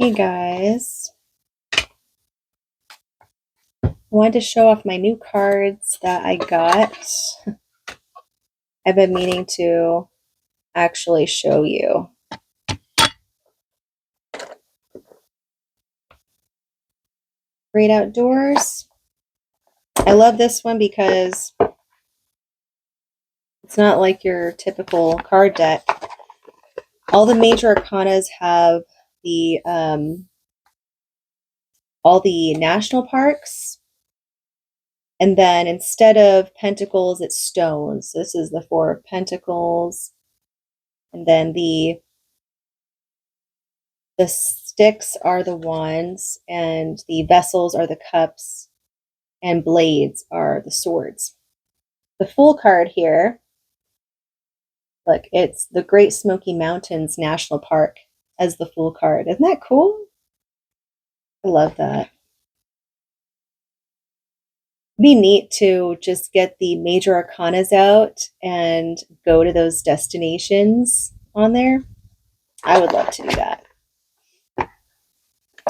Hey guys, I wanted to show off my new cards that I got. I've been meaning to actually show you. Great Outdoors. I love this one because it's not like your typical card deck. All the major arcanas have the all the national parks, and then instead of pentacles, it's stones. This is the Four of Pentacles, and then the sticks are the wands, and the vessels are the cups, and blades are the swords. The Fool card here, look, it's the Great Smoky Mountains National Park as the Fool card. Isn't that cool? I love that. It'd be neat to just get the major arcanas out and go to those destinations on there. I would love to do that.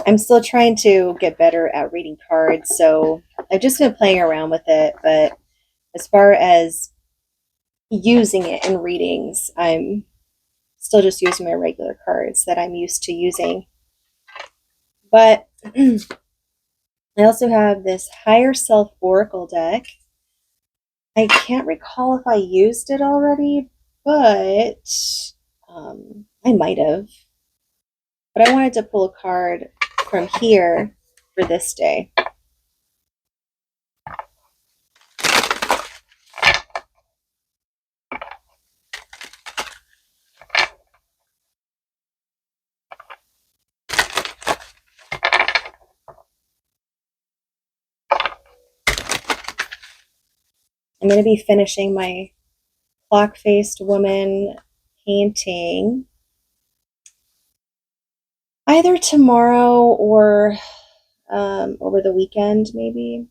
I'm still trying to get better at reading cards, so I've just been playing around with it. But as far as using it in readings, I'm still just using my regular cards that I'm used to using. But I also have this Higher Self Oracle deck. I can't recall if I used it already, but I might have. But I wanted to pull a card from here for this day. I'm going to be finishing my clock-faced woman painting either tomorrow or over the weekend, maybe.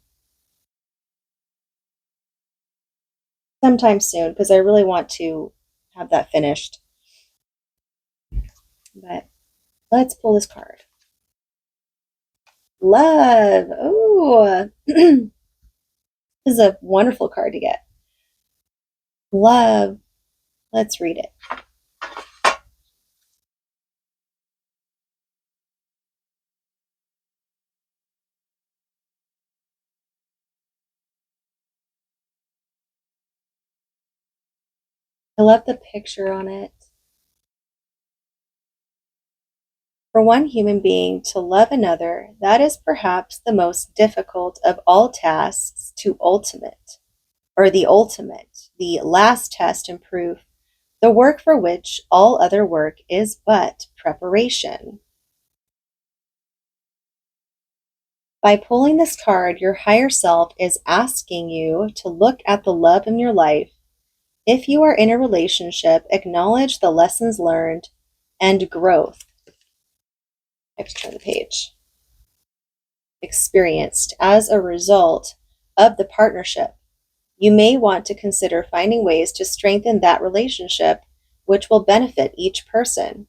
Sometime soon, because I really want to have that finished. But let's pull this card. Love. Oh, this is a wonderful card to get. Love. Let's read it. I love the picture on it. For one human being to love another, that is perhaps the most difficult of all tasks to ultimate, or the ultimate, the last test and proof, the work for which all other work is but preparation. By pulling this card, your higher self is asking you to look at the love in your life. If you are in a relationship, acknowledge the lessons learned and growth. I have to turn the page. Experienced as a result of the partnership. You may want to consider finding ways to strengthen that relationship, which will benefit each person.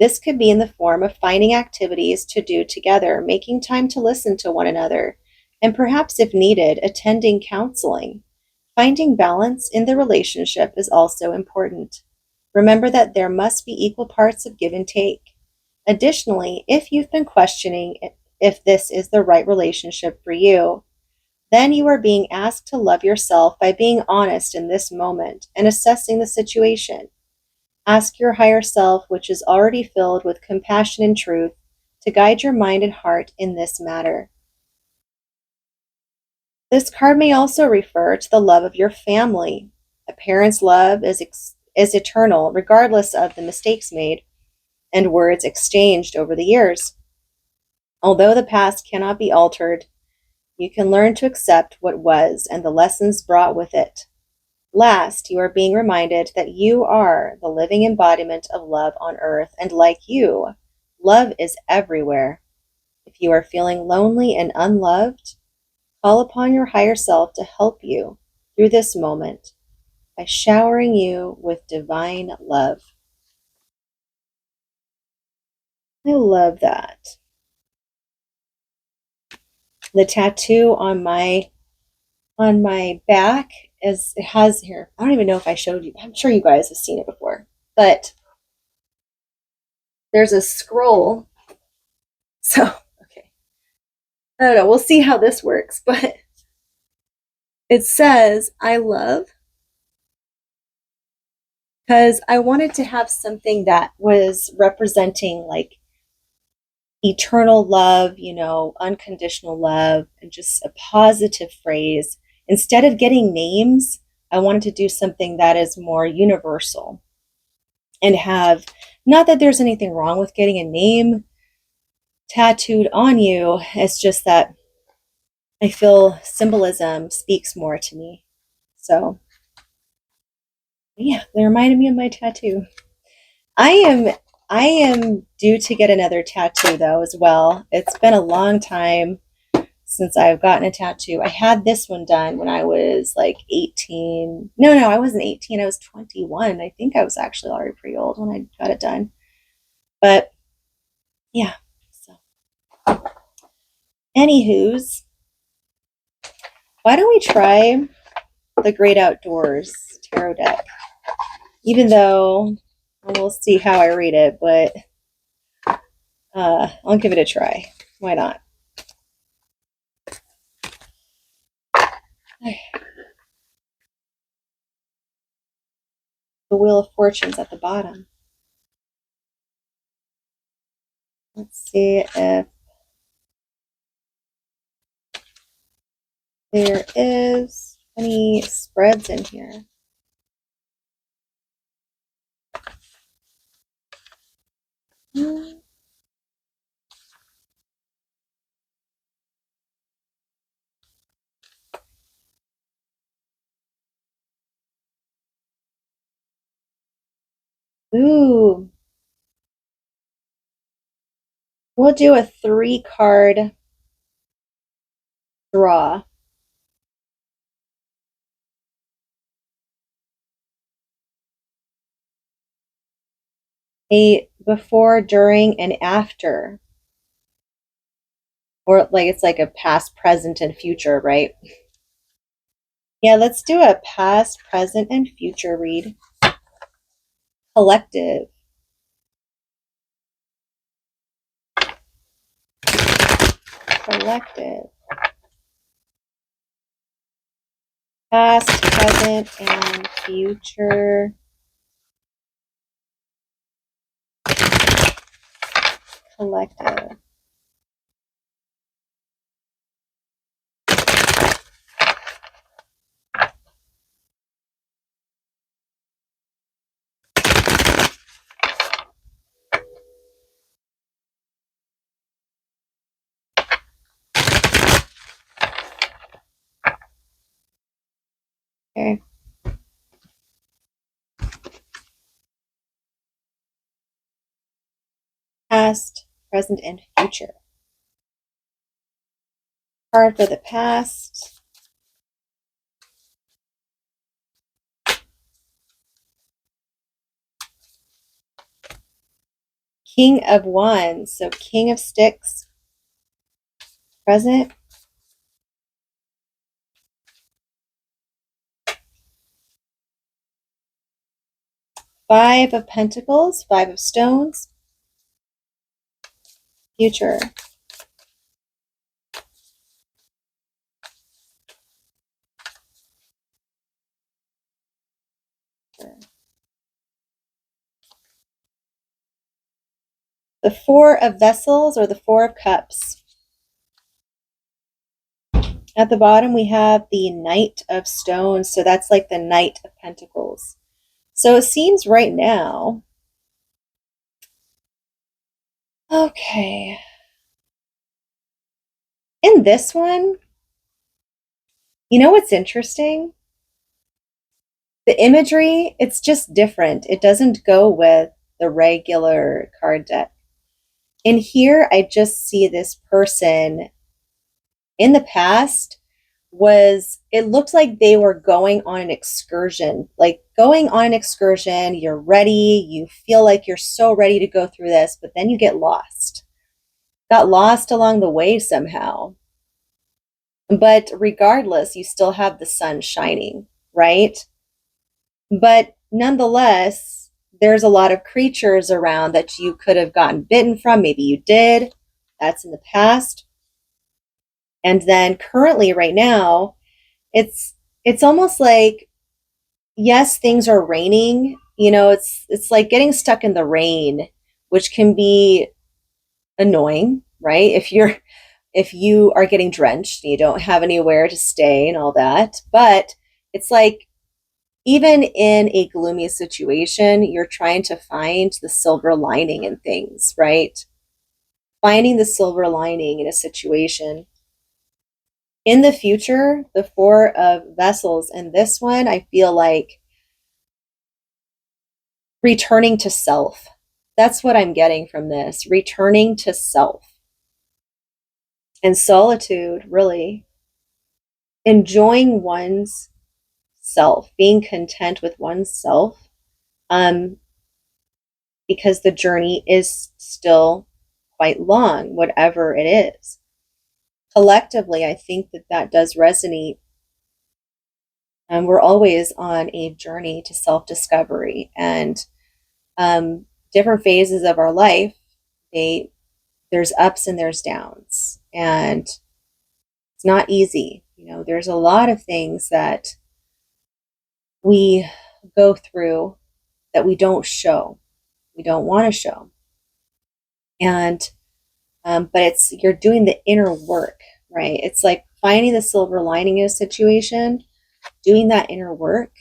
This could be in the form of finding activities to do together, making time to listen to one another, and perhaps, if needed, attending counseling. Finding balance in the relationship is also important. Remember that there must be equal parts of give and take. Additionally, if you've been questioning if this is the right relationship for you, then you are being asked to love yourself by being honest in this moment and assessing the situation. Ask your higher self, which is already filled with compassion and truth, to guide your mind and heart in this matter. This card may also refer to the love of your family. A parent's love is eternal, regardless of the mistakes made and words exchanged over the years. Although the past cannot be altered, you can learn to accept what was and the lessons brought with it. Last, you are being reminded that you are the living embodiment of love on earth, and like you, love is everywhere. If you are feeling lonely and unloved, call upon your higher self to help you through this moment by showering you with divine love. I love that. The tattoo on my back is, it has here. I don't even know if I showed you. I'm sure you guys have seen it before, but there's a scroll. So, okay. I don't know. We'll see how this works, but it says I love, because I wanted to have something that was representing like eternal love, unconditional love, and just a positive phrase. Instead of getting names, I wanted to do something that is more universal and have, not that there's anything wrong with getting a name tattooed on you, it's just that I feel symbolism speaks more to me. So, yeah, they reminded me of my tattoo. I am I am due to get another tattoo though as well. It's been a long time since I've gotten a tattoo. I had this one done when I was like 18. No, I wasn't 18. I was 21. I think I was actually already pretty old when I got it done. But yeah. So, anywho's, why don't we try the Great Outdoors tarot deck? Even though we'll see how I read it, but I'll give it a try. Why not? The Wheel of Fortune's at the bottom. Let's see if there is any spreads in here. Ooh. We'll do a 3-card draw. A before, during, and after. Or like it's like a past, present, and future, right? Yeah, let's do a past, present, and future read. Collective. Collective. Past, present, and future. Collective. Okay. Past, present, and future. Card for the past. King of Wands. So King of Sticks. Present. Five of Pentacles. Five of Stones. Future. The Four of Vessels, or the Four of Cups. At the bottom, we have the Knight of Stones. So that's like the Knight of Pentacles. So it seems right now. Okay. In this one, you know what's interesting? The imagery, it's just different. It doesn't go with the regular card deck. In here, I just see this person in the past it looked like they were going on an excursion, like going on an excursion, you're ready, you feel like you're so ready to go through this, but then you get lost. Got lost along the way somehow. But regardless, you still have the sun shining, right? But nonetheless, there's a lot of creatures around that you could have gotten bitten from. Maybe you did. That's in the past. And then currently, right now, it's almost like, yes, things are raining. It's like getting stuck in the rain, which can be annoying, right? If you are getting drenched and you don't have anywhere to stay and all that. But it's like, even in a gloomy situation, you're trying to find the silver lining in things, right? Finding the silver lining in a situation. In the future, the Four of Vessels in this one, I feel like returning to self. That's what I'm getting from this. Returning to self. And solitude, really. Enjoying one's self, being content with oneself, because the journey is still quite long, whatever it is. Collectively, I think that does resonate. And we're always on a journey to self discovery, and different phases of our life, there's ups and there's downs, and it's not easy. There's a lot of things that we go through that we don't show, we don't want to show. And but you're doing the inner work, right? It's like finding the silver lining in a situation, doing that inner work,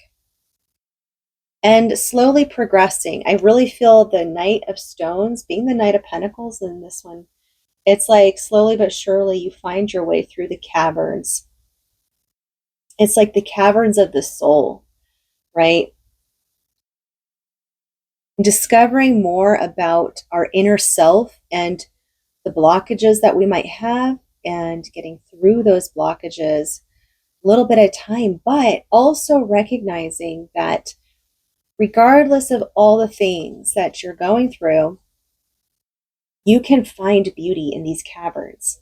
and slowly progressing. I really feel the Knight of Stones being the Knight of Pentacles in this one. It's like slowly but surely you find your way through the caverns. It's like the caverns of the soul, right? Discovering more about our inner self and the blockages that we might have, and getting through those blockages a little bit at a time, but also recognizing that regardless of all the things that you're going through, you can find beauty in these caverns.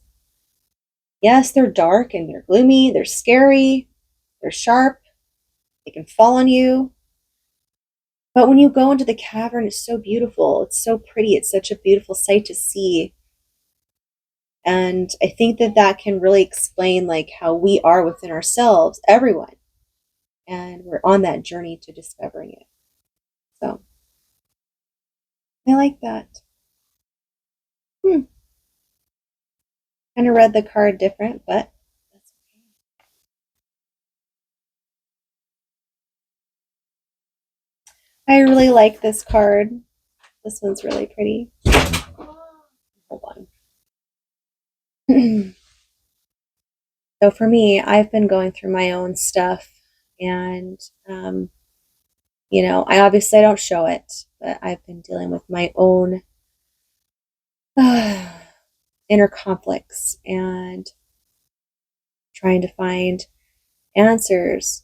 Yes, they're dark and they're gloomy, they're scary, they're sharp, they can fall on you. But when you go into the cavern, it's so beautiful, it's so pretty, it's such a beautiful sight to see. And I think that can really explain like how we are within ourselves, everyone. And we're on that journey to discovering it. So I like that. Kind of read the card different, but that's okay. I really like this card. This one's really pretty. Hold on. So for me, I've been going through my own stuff, and I obviously don't show it, but I've been dealing with my own inner conflicts and trying to find answers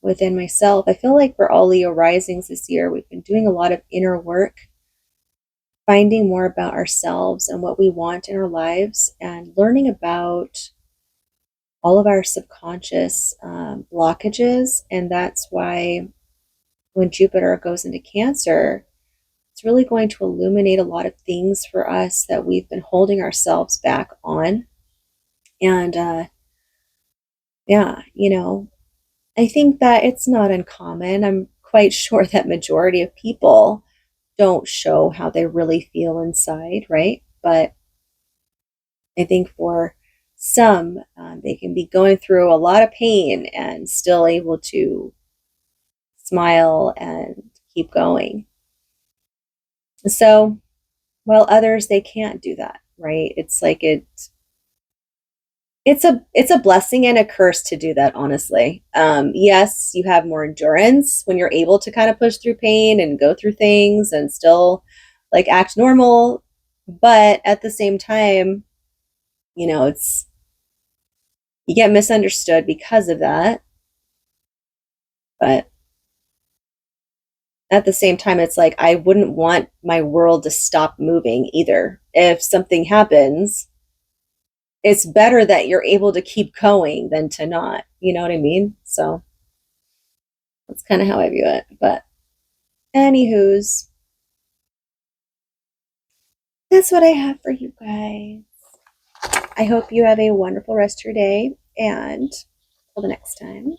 within myself. I feel like for all Leo risings this year, we've been doing a lot of inner work, finding more about ourselves and what we want in our lives, and learning about all of our subconscious blockages. And that's why when Jupiter goes into Cancer, it's really going to illuminate a lot of things for us that we've been holding ourselves back on. And yeah, I think that it's not uncommon. I'm quite sure that majority of people don't show how they really feel inside, right? But I think for some, they can be going through a lot of pain and still able to smile and keep going. So, while others, they can't do that, right? It's like it's a blessing and a curse to do that, honestly. Yes, you have more endurance when you're able to kind of push through pain and go through things and still like act normal, but at the same time, it's you get misunderstood because of that. But at the same time, it's like I wouldn't want my world to stop moving either. If something happens, it's better that you're able to keep going than to not. You know what I mean? So that's kind of how I view it. But anywho's, that's what I have for you guys. I hope you have a wonderful rest of your day, and till the next time.